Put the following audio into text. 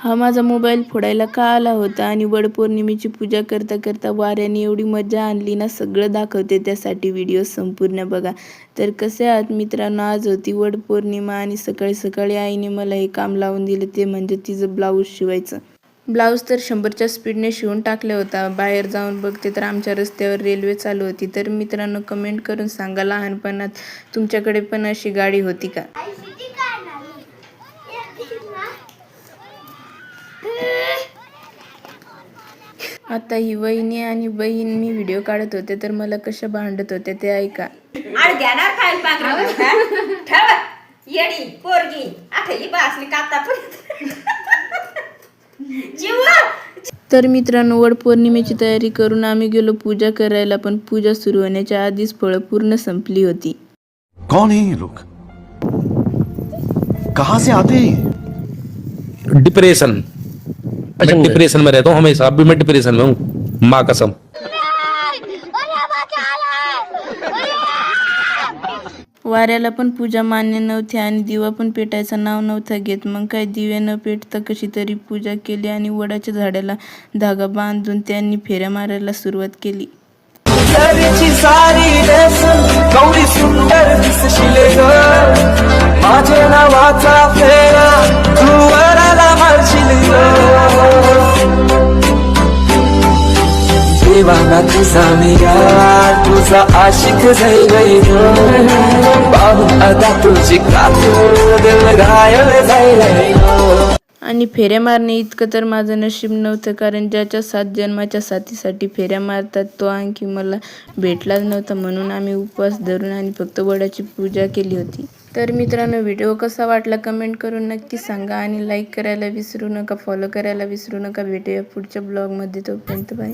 हा माझा मोबाईल फोडायला का आला होता आणि वडपौर्णिमेची पूजा करता करता वाऱ्याने एवढी मजा आणली ना, सगळं दाखवते, त्यासाठी व्हिडिओ संपूर्ण बघा. तर कसे आहात मित्रांनो, आज होती वडपौर्णिमा आणि सकाळी सकाळी आईने मला हे काम लावून दिले, ते म्हणजे तिचं ब्लाऊज शिवायचं. ब्लाऊज तर 100च्या स्पीडने शिवून टाकले होता. बाहेर जाऊन बघते तर आमच्या रस्त्यावर रेल्वे चालू होती. तर मित्रांनो, कमेंट करून सांगा, लहानपणात तुमच्याकडे पण अशी गाडी होती का? आता ही वहिनी आणि बहीण मी व्हिडिओ काढत होते तर मला कशा भांडत होते ते ऐका. तर मित्रांनो, वडपौर्णिमेची तयारी करून आम्ही गेलो पूजा करायला, पण पूजा सुरू होण्याच्या आधीच फळं पूर्ण संपली होती. कौन है ये लोग? कहां से आते हैं? डिप्रेशन। मैं डिप्रेशन में रहता हूँ हमेशा, अभी मैं डिप्रेशन में हूँ, माँ कसम। वाऱ्याला पण पूजा मान्य नव्हती आणि दिवा पण पेटायचं नाव नव्हतं घेत. मग काय, दिवे न पेटता कशी तरी पूजा केली आणि वडाच्या झाडाला धागा बांधून त्यांनी फेऱ्या मारायला सुरुवात केली. दीवाना तुझा मेरा, तुझा आशिक झाली बाहून आता तुझी कातूर दिल घायल झाली. आणि फेऱ्या मारणे इतकं तर माझं नशीब नव्हतं, कारण ज्याच्या 7 जन्माच्या साथीसाठी फेऱ्या मारतात तो आणखी मला भेटलाच नव्हता. म्हणून आम्ही उपवास धरून आणि फक्त वडाची पूजा केली होती. तर मित्रांनो, व्हिडिओ कसा वाटला कमेंट करून नक्की सांगा आणि लाईक करायला विसरू नका, फॉलो करायला विसरू नका. भेटूया पुढच्या ब्लॉगमध्ये, तोपर्यंत बाय.